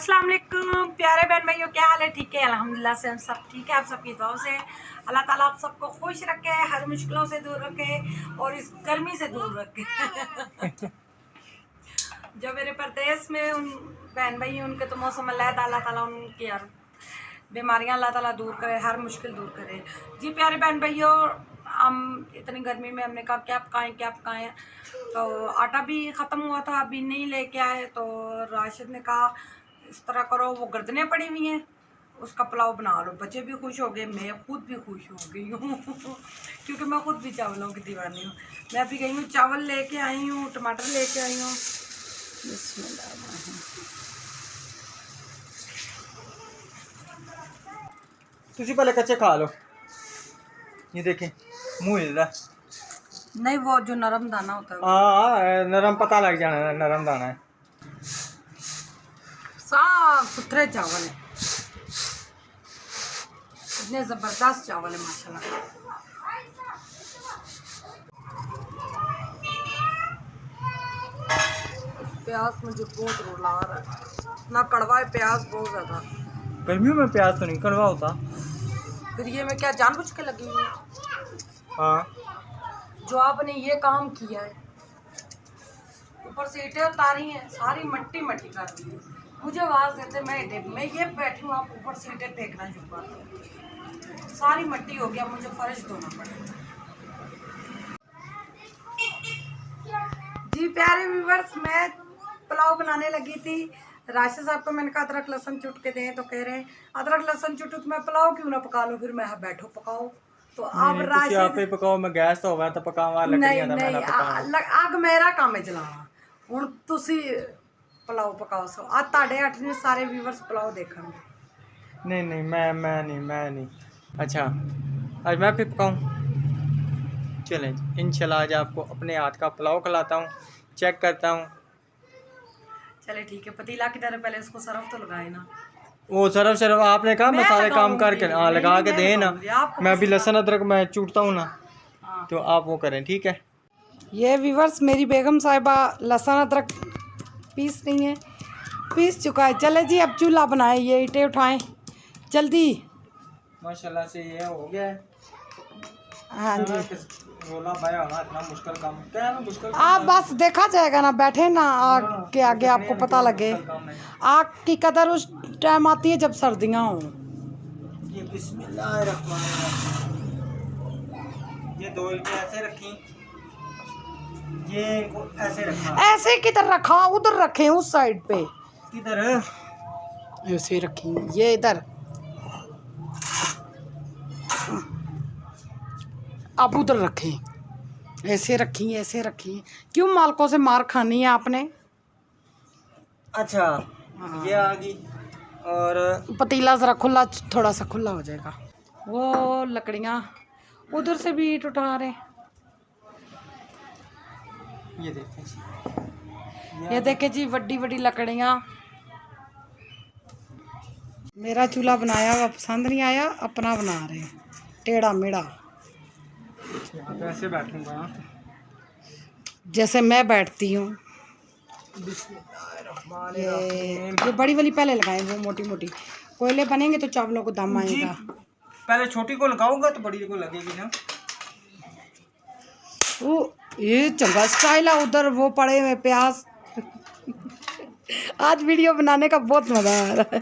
अस्सलाम वालेकुम प्यारे बहन भाइयों, क्या हाल है? ठीक है, अल्हम्दुलिल्लाह से हम सब ठीक है। आप सबकी दुआओं से अल्लाह ताला आप सबको खुश रखे, हर मुश्किलों से दूर रखे और इस गर्मी से दूर रखे। जो मेरे प्रदेश में उन बहन भाई हैं उनके तो मौसम अल्लाह ताला उनकी हर बीमारियां अल्लाह ताला दूर करे, हर मुश्किल दूर करे। जी प्यारे बहन भाइयों, हम इतनी गर्मी में हमने कहा क्या पकाएं। तो आटा भी ख़त्म हुआ था, अभी नहीं लेके आए। तो राशिद ने कहा इस तरह करो, वो गर्दनें पड़ी हुई हैं, उसका पुलाव बना लो। बच्चे भी खुश हो गए, मैं खुद भी खुश हो गई हूँ क्योंकि मैं खुद भी चावलों की दीवानी हूँ। मैं अभी गई हूँ, चावल लेके आई हूँ, टमाटर लेके आई हूँ। तुसी पहले कच्चे खा लो, ये देखें मुँह हिल रहा। नहीं, वो जो नरम दाना होता है। हाँ, नरम पता लग जाना, नरम दाना है। साफ सुथरे चावल है, इतने ज़बरदस्त चावल है माशाल्लाह। प्याज मुझे बहुत रुला रहा है, ना कड़वा है प्याज, बहुत ज़्यादा। गर्मियों में प्याज तो नहीं कड़वा होता। फिर ये मैं क्या जानबूझ के लगी हुई हूँ? हाँ, जो आपने ये काम किया है, ऊपर से ईंटें उतारी हैं, सारी मट्टी कर दी है। मुझे आवाज़ देते मैं ये बैठी हूँ, आप ऊपर से ईंटें फेंकना शुरू कर दो। सारी मट्टी हो गया, मुझे फर्श धोना पड़ेगा। जी प्यारे व्यूअर्स, मैं पुलाव बनाने लगी थी। राशिद साहब को मैंने कहा अदरक लहसुन चुट के दें, तो कह रहे हैं अदरक लहसुन चुटू तो मैं पुलाव क्यों ना पका लूँ। फिर मैं बैठो पकाओ। तो अब राशिद आप ही पकाओ, मैं गैस तो होगा तो पकावा नहीं आग मेरा काम है चलाना। हुण तुसी पुलाव पकाओ सो आज ताड़े 8 ने सारे व्यूअर्स पुलाव देखेंगे। नहीं, मैं नहीं। अच्छा, आज मैं फिर पकाऊँ। चलें, इंशाल्लाह आज आपको अपने हाथ का पुलाव खिलाता हूँ, चेक करता हूँ। चले ठीक है, पतीला की तरह पहले उसको सरफ तो लगाए ना। वो सरफ आपने कहा मैं सारे काम करके लगा के दें ना। मैं अभी लहसुन अदरक मैं चूटता हूँ ना, तो आप वो करें, ठीक है। ये व्यूअर्स, मेरी बेगम साहिबा लहसुन अदरक पीस रही है, पीस चुका है। चले जी अब चूल्हा बनाए, ये ईंटें उठाएं जल्दी। माशाल्लाह से ये हो गया है। हाँ जी, रोला भाया होना इतना मुश्किल काम क्या है? मुश्किल आप बस देखा जाएगा ना, बैठे ना आग के आगे, आपको पता लगे। आग की कदर उस टाइम आती है जब सर्दियाँ हों। ये बिस्मिल्लाहिर्रहमानिर्रहीम, ये दो ईंटें ऐसे रखी, ये ऐसे रखा। ऐसे किधर रखा? उधर रखे, उस साइड पे। किधर? ऐसे रखी, ये इधर। अब उधर रखें, ऐसे रखी। क्यों मालकों से मार खानी है आपने? अच्छा, ये आ गई। और पतीला ज़रा खुला, थोड़ा सा खुला हो जाएगा। वो लकड़ियाँ उधर से भी ईंट उठा रहे। ये देखें जी, बड़ी लकड़ियाँ। मेरा चूल्हा बनाया हुआ पसंद नहीं आया, अपना बना रहे टेढ़ा मेढ़ा। ऐसे बैठूंगा जैसे मैं बैठती हूँ। ये बड़ी वाली पहले लगाएं, वो मोटी कोयले बनेंगे तो चावलों को दम आएगा। पहले छोटी को लगाऊंगा तो बड़ी को लगेगी ना। वो ये चंगा स्टाइल है। उधर वो पड़े हुए प्याज। आज वीडियो बनाने का बहुत मजा आ रहा है।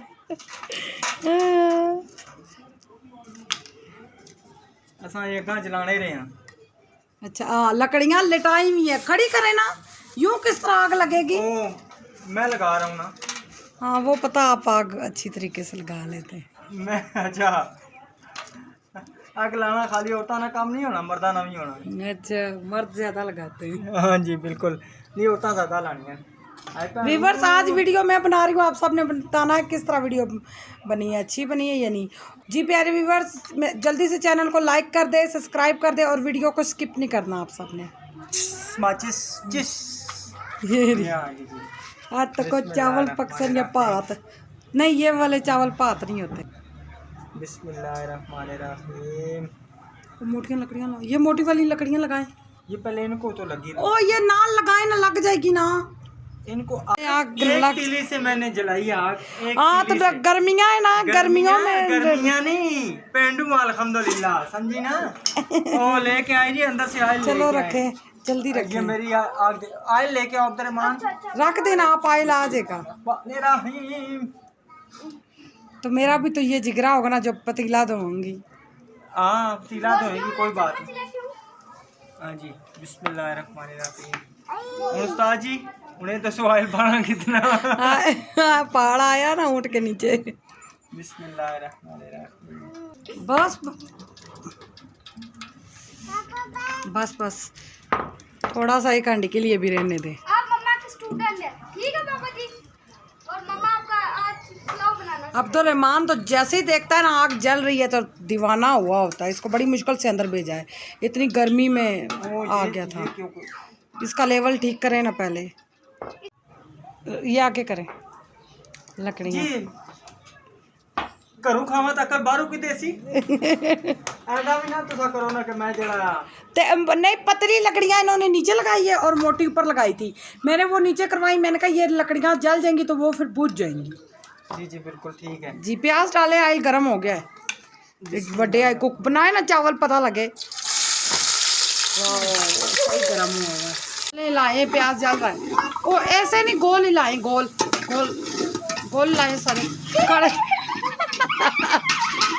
असा ये कहाँ जलाने रहे हैं। अच्छा, लकड़ियाँ लिटाई हुई है, खड़ी करे ना, यूं किस तरह आग लगेगी? ओ, मैं लगा रहा हूँ ना। हाँ, वो पता, आप आग अच्छी तरीके से लगा लेते हैं। मैं अच्छा, आग लाना खाली औरतां ना काम नहीं होना, मर्दाना भी होना। अच्छा, मर्द ज्यादा लगाते हैं। हाँ जी बिल्कुल, नहीं औरतां ज्यादा लानी है। व्यूअर्स, आज वीडियो मैं बना रही हूँ, आप सबने बताना है किस तरह वीडियो बनी है, अच्छी बनी है या नहीं। जी प्यारे व्यूअर्स, जल्दी से चैनल को लाइक कर दे, सब्सक्राइब कर दे और वीडियो को स्किप नहीं करना आप सबने। आज तक को चावल पकसन या भात नहीं, ये वाले चावल भात नहीं होते। बिस्मिल्लाहिर्रहमानिर्रहीम। मोटियाँ लकड़ियाँ, ये मोटी वाली लकड़ियाँ लगाएं। ये पहले इनको तो लगी ओ, ये नाल लगाए ना, लग जाएगी ना। इनको आग एक लग तीली से मैंने जलाई आग। हाँ तो गर्मियाँ है ना, गर्मियों में गर्मियाँ नहीं, पेंडू अल्हम्दुलिल्लाह, समझी ना। ओ लेके आई जी अंदर से आयल। चलो रखे, जल्दी रखे। ये मेरी आग आयल लेके आओ अब्दुर्रहमान। रख देना, आप आयल आ जाएगा। तो मेरा भी तो ये जिगरा होगा ना, जब पतीला धोऊंगी। हाँ पतीला धोएगी, कोई बात नहीं। हाँ जी, बिस्मिल्लाहिर्रहमानिर्रहीम। उस्ताद जी उन्हें तो सवाल पाना कितना पहाड़ आया ना ऊँट के नीचे। बिस्मिल्लाहिर्रहमानिर्रहीम। बस बस बस थोड़ा सा एक हांडी के लिए भी रहने दे। आप मम्मा के स्टूडेंट हैं, ठीक है पापा जी। और मम्मा आपका आज पुलाव बनाना। अब्दुर्रहमान तो जैसे ही देखता है ना आग जल रही है तो दीवाना हुआ होता है। इसको बड़ी मुश्किल से अंदर भेजा है, इतनी गर्मी में आ गया था। इसका लेवल ठीक करें ना पहले, ये आगे करें लकड़ियाँ। करूँ खावा तक बारू की देसी ऐसा भी ना तुसा करो ना कि मैं जरा नहीं, पतली लकड़ियाँ इन्होंने नीचे लगाई है और मोटी ऊपर लगाई थी। मैंने वो नीचे करवाई, मैंने कहा ये लकड़ियाँ जल जाएंगी तो वो फिर बुझ जाएंगी। जी जी बिल्कुल ठीक है जी। प्याज डाले, आयल गर्म हो गया है। बड़े आयल कुक बनाए ना चावल पता लगे। सही गर्म हुआ है। लाए प्याज जल रहा है। ओ ऐसे नहीं, गोल ही लाए, गोल गोल गोल लाए सारे खड़े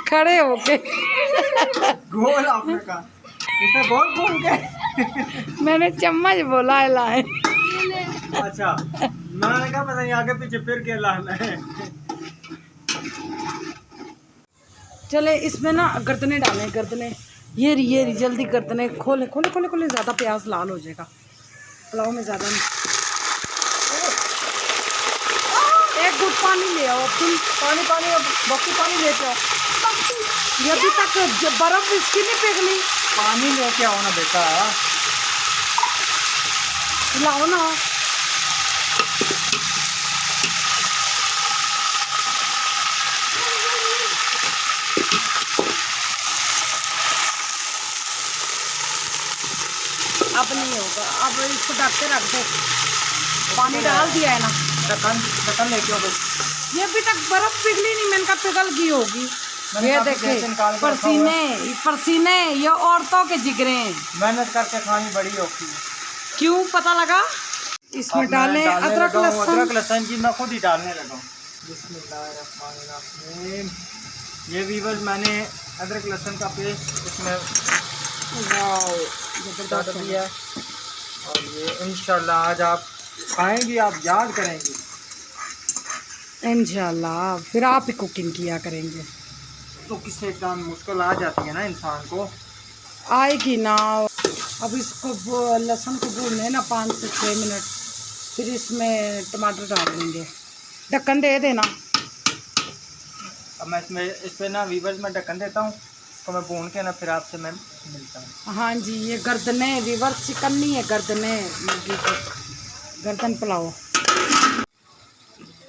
खड़े होके। गोल आपने कहा, इसमें गोल गोल के मैंने चम्मच बोला है लाए। अच्छा मैंने कहा पता नहीं आगे पीछे फिर के लाना है। चले इसमें ना गर्दने डालें, गर्दने ये रही जल्दी गर्दने खोले खोले खोले खोले। ज़्यादा प्याज लाल हो जाएगा पुलाव में, ज़्यादा नहीं। एक गुट पानी ले आओ तुम, पानी बाकी पानी लेते आओ। ये अभी तक बर्फ इसकी नहीं पिघली। पानी लेके आओ ना बेटा, लाओ ना। अब नहीं होगा, अब इसको ढक के रख दो। पानी डाल दिया है ना, ढक्कन लेके आओ बस। ये अभी तक बर्फ पिघली नहीं, मैंने कहा पिघल गई होगी। मैंने ये काफी देखे जैसे निकाल के रखा पसीने पसीने, ये औरतों के जिगरे हैं। मेहनत करके खानी बड़ी औखी है। क्यों पता लगा? इसमें डालें अदरक लहसुन जी, मैं खुद ही डालने लगा हूँ। बिस्मिल्लाहिर्रहमानिर्रहीम। ये वीवर्स मैंने अदरक लहसुन का पेस्ट इसमें जबरदस्त दिया है और ये इंशाल्लाह आज आप खाएंगी, आप याद करेंगी इंशाल्लाह। फिर आप ही कुकिंग किया करेंगे तो किससे काम मुश्किल आ जाती है ना इंसान को। आएगी ना। अब इसको लहसुन को भूनने ना 5 से 6 मिनट, फिर इसमें टमाटर डाल देंगे। ढक्कन दे देना। अब मैं इसमें इस पर ना वीवर्स में ढक्कन देता हूँ, तो मैं भून के ना फिर आपसे मैं मिलता हूँ। हाँ जी, ये गर्दने वीवर चिकन नहीं है, गर्दने मुर्गी को गर्दन पुलाव।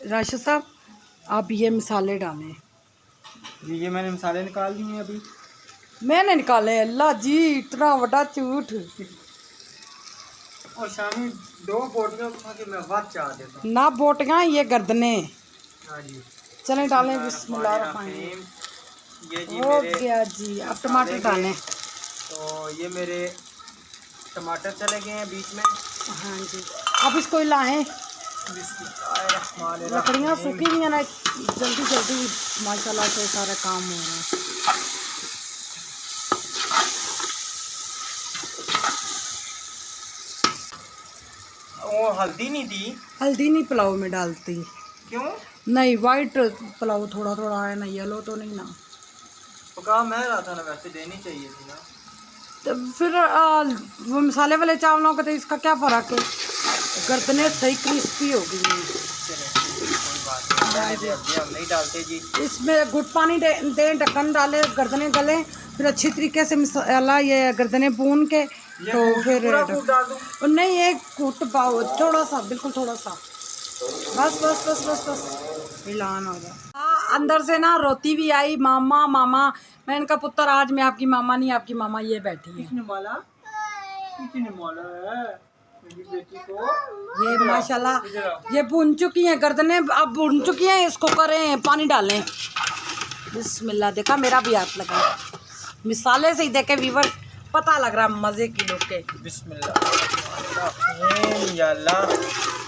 राशिद साहब आप ये मसाले डालें। जी ये मैंने मसाले निकाल दिए हैं अभी। मैंने निकाले। अल्लाह जी, इतना बड़ा झूठ। और शामी 2 बोटियाँ उठा के मैं बात चाह देता हूँ ना बोटियाँ, ये गर्दने। हाँ जी चलें डालें। बिस्मिल्लाहिर्रहमानिर्रहीम। ये जी हो मेरे गया जी। अब टमाटर डालें। तो ये मेरे टमाटर चले गए हैं बीच में। हाँ जी, अब इसको हिलाएं। लकड़ियाँ सूखी हुई हैं ना, जल्दी जल्दी माशाल्लाह से सारा काम हो रहा है। वो हल्दी नहीं दी। हल्दी नहीं पुलाव में डालती। क्यों? नहीं, वाइट पुलाव थोड़ा थोड़ा है ना, येलो तो नहीं ना। तो कहा मैं रहा था ना, वैसे देनी चाहिए थी ना। तो फिर वो मसाले वाले चावलों का तो इसका क्या फ़र्क है? गर्दने सही क्रिस्पी हो गई हैं। हम नहीं डालते जी। इसमें गुड़ पानी दें, ढक्कन डालें, गर्दने गलें, फिर अच्छी तरीके से मसाला ये गर्दने भून के तो फिर पूरा डाल दूं? नहीं, एक कूट पाओ थोड़ा सा, बिल्कुल थोड़ा सा, बस बस बस बस बस मिलान हो गया। अंदर से ना रोती भी आई, मामा मामा। मैं इनका पुत्र, आज मैं आपकी मामा नहीं, आपकी मामा ये बैठी है। किसने माला? किसने माला है? मेरी बेटी को ये माशाल्लाह ये भुन चुकी हैं गर्दनें, अब भुन चुकी हैं। इसको करें पानी डालें। बिस्मिल्लाह, देखा मेरा भी हाथ लगा। मिसाले से ही देखे वीवर पता लग रहा है मज़े की लोग के। बिस्मिल्लाह या अल्लाह,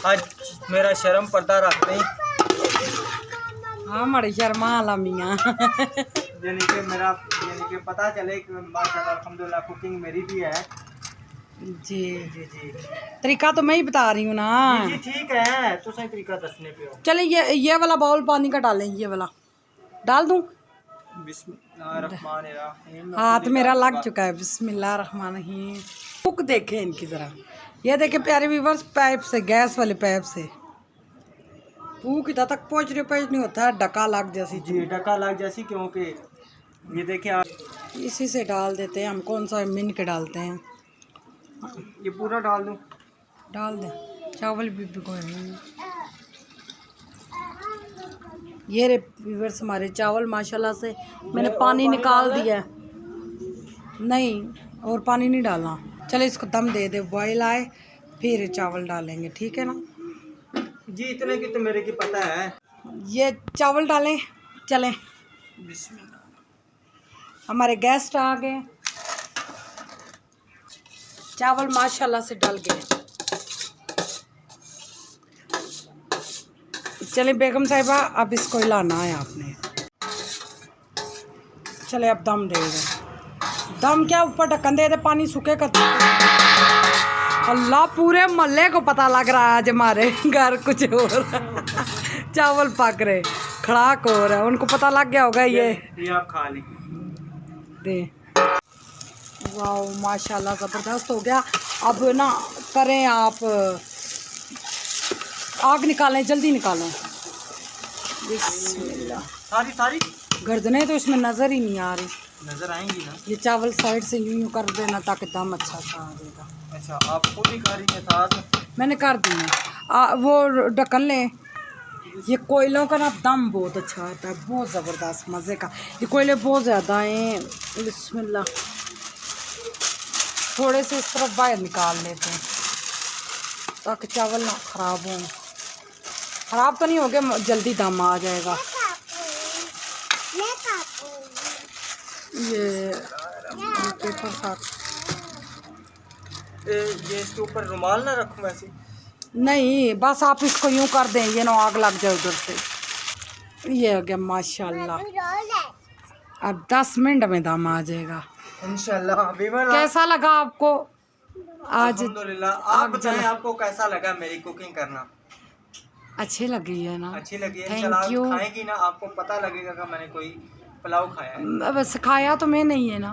आज मेरा शर्म पर्दा रख दें। हाँ मड़ी शर्मा आला मियाँ। यानी कि पता चले कि माशाल्लाह अल्हम्दुलिल्लाह कुकिंग मेरी भी है। जी जी जी तरीका तो मैं ही बता रही हूँ ना। जी ठीक है, तो सही तरीका दसने पे हो। चले ये वाला बाउल पानी का डालें, ये वाला डाल दूँ। बिस्मिल्लाहिर्रहमानिर्रहीम। हाथ मेरा लग चुका है। बिस्मिल्लाहिर्रहमानिर्रहीम। कुक देखें इनकी ज़रा, ये देखे प्यारे व्यूअर्स, पाइप से, गैस वाले पाइप से फूक इधर तक पहुँच नहीं होता है, डका लग जैसी। जी डका लग जैसी, क्योंकि ये देखिए आप, इसी से डाल देते हैं हम। कौन सा मिन के डालते हैं, ये पूरा डाल दूँ? डाल दें। चावल भी भिगोए हैं। ये रे व्यूअर्स हमारे चावल माशाल्लाह से मैंने पानी निकाल दिया है। नहीं, और पानी नहीं डालना। चलो इसको दम दे दे, बॉयल आए फिर चावल डालेंगे, ठीक है ना जी? इतने की तो मेरे की पता है। ये चावल डालें। चलें, हमारे गेस्ट आ गए। चावल माशाल्लाह से डल गए। चले बेगम साहिबा, अब इसको हिलाना है आपने। चले अब दम दे दे। दम क्या, ऊपर ढक्कन दे दे, पानी सूखे कर। अल्लाह, पूरे मोहल्ले को पता लग रहा है आज हमारे घर कुछ और चावल पक रहे, खड़ाक हो रहा है। उनको पता लग गया होगा। ये आप खा लें। दे, वाह माशाल्लाह ज़बरदस्त हो गया। अब ना करें आप, आग निकालें, जल्दी निकालें। बिस्मिल्लाह। सारी गर्दनें तो इसमें नज़र ही नहीं आ रही। नजर आएंगी ना? ये चावल साइड से यूं कर देना ताकि दम अच्छा सा आ जाएगा। अच्छा, आप खुद ही खा रही हैं साथ? मैंने कर दी है। वो ढक्कन लें। ये कोयलों का ना दम बहुत अच्छा आता है, बहुत ज़बरदस्त मज़े का। ये कोयले बहुत ज़्यादा हैं। बिस्मिल्लाह, थोड़े से इस तरफ बाहर निकाल लेते हैं ताकि चावल ना ख़राब हों। ख़राब तो नहीं हो गया, जल्दी दम आ जाएगा। ये पेपर साथ, ये इसके ऊपर रुमाल ना रखूं वैसे? नहीं, बस आप इसको यूं कर दें, ये ना आग लग जाए उधर से। ये हो गया माशाल्लाह। अब 10 मिनट में दम आ जाएगा इंशाल्लाह। कैसा लगा आपको आज? अल्हम्दुलिल्लाह। आप बताएं आपको कैसा लगा मेरी कुकिंग करना? अच्छी लगी है ना? अच्छी लगी है। Thank इंशाल्लाह you। आप खाएंगी ना, आपको पता लगेगा कि मैंने कोई पुलाव खाया है। अब सिखाया तो मैं नहीं है ना,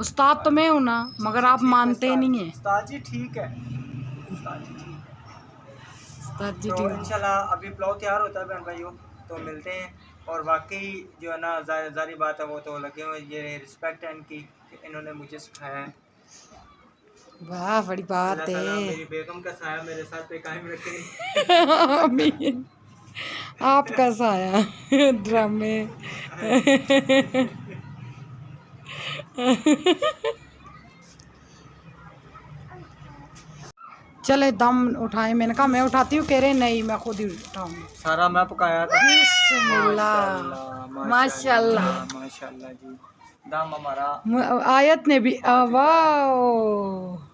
उस्ताद तो मैं हूँ ना, मगर आप मानते नहीं हैं। उस्ताद जी ठीक है, उस्ताद जी ठीक है। उस्ताद जी तो ठीक है। इंशाल्लाह अभी पुलाव तैयार होता है बहन भाइयों, तो मिलते हैं। और वाकई जो है ना, जारी बात है, वो तो लगे हुए, ये रिस्पेक्ट है इनकी कि इन्होंने मुझे सिखाया है। वाह, बड़ी बात अल्लाह ताला है। मेरी बेगम का साया मेरे साथ पे कायम रखे। आमीन। आप कैसा आया ड्रामे? चले दम उठाए। मैंने कहा मैं उठाती हूँ, कह रहे नहीं मैं खुद ही उठाऊंगी। सारा मैं पकाया था। बिस्मिल्लाह, माशाल्लाह माशाल्लाह जी। दम हमारा आयत ने भी वाह।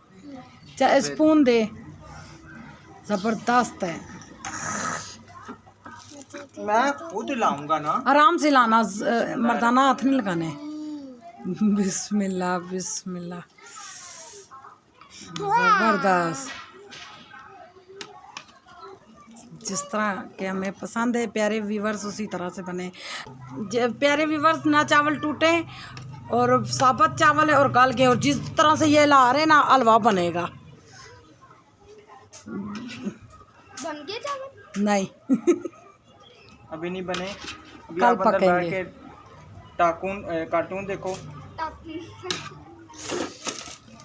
स्पून दे, जबरदस्त है। मैं खुद लाऊंगा ना, आराम से लाना, मर्दाना हाथ नहीं लगाने। बिस्मिल्लाह बिस्मिल्लाह, जबरदस्त। जिस तरह के हमें पसंद है प्यारे व्यूवर्स, उसी तरह से बने। प्यारे व्यूवर्स, ना चावल टूटे और साबुत चावल है और गल के, और जिस तरह से ये ला रहे हैं ना, हलवा बनेगा। बन गए चावल? नहीं अभी नहीं बने। अभी कल आप अंदर बैठ पकेंगे। के कार्टून देखो।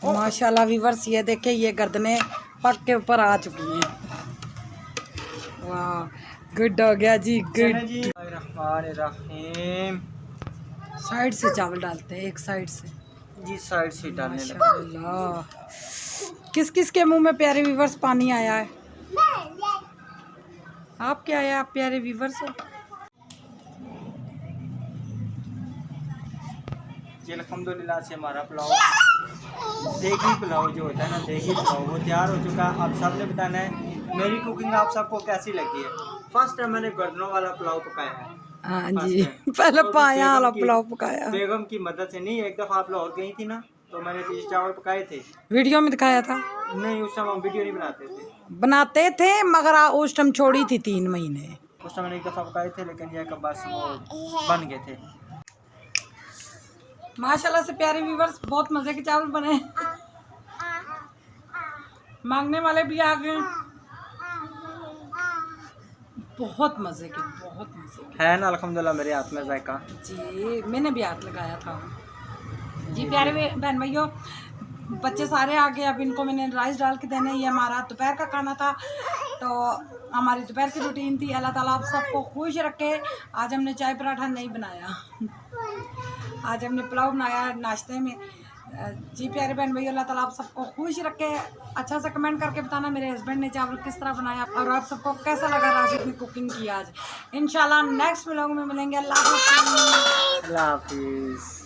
माशाल्लाह व्यूवर्स, ये देखे, ये गर्दनें पक के ऊपर आ चुकी हैं। वाह, गुड हो गया जी, गुड। रहमानिर्रहीम। साइड से चावल डालते हैं, एक साइड से। जी साइड से डालने लगे। माशाल्लाह, किस किस के मुंह में प्यारे व्यूवर्स पानी आया है? आप क्या है, आप प्यारे व्यूवर्स हो। जी अल्हम्दुलिल्लाह से हमारा पुलाव, देगी पुलाव जो होता है ना, देगी पुलाव वो तैयार हो चुका है। आप सबने बताना है मेरी कुकिंग आप सबको कैसी लगी है। फर्स्ट टाइम मैंने गर्दनों वाला पुलाव पकाया है। हाँ जी, पहले पाया वाला पुलाव पकाया। बेगम की मदद से नहीं, एक दफ़ा आप लाहौर गई थी ना, तो मैंने फिश चावल पकाए थे। वीडियो में दिखाया था? नहीं, उस समय हम वीडियो नहीं बनाते थे मगर उस टाइम छोड़ी थी 3 महीने। उस समय मैंने एक दफ़ा पकाए थे, लेकिन यह कब बस वो बन गए थे। माशाल्लाह से प्यारे व्यूवर्स, बहुत मज़े के चावल बने। मांगने वाले भी आ गए। बहुत मज़े के, बहुत मज़े के है ना। अल्हम्दुलिल्लाह मेरे हाथ में जायका। जी, मैंने भी हाथ लगाया था। जी प्यारे बहन भाइयों, बच्चे सारे आ गए। अब इनको मैंने राइस डाल के देने। ये हमारा दोपहर का खाना था, तो हमारी दोपहर की रूटीन थी। अल्लाह ताला आप सबको खुश रखे। आज हमने चाय पराठा नहीं बनाया, आज हमने पुलाव बनाया नाश्ते में। जी प्यारे बहन भैया, अल्लाह ताला आप सबको खुश रखे। अच्छा सा कमेंट करके बताना मेरे हस्बैंड ने चावल किस तरह बनाया और आप सबको कैसा लगा राशिद ने कुकिंग की आज। इंशाल्लाह नेक्स्ट व्लॉग में मिलेंगे। अल्लाह हाफिज़। अल्लाह हाफिज़।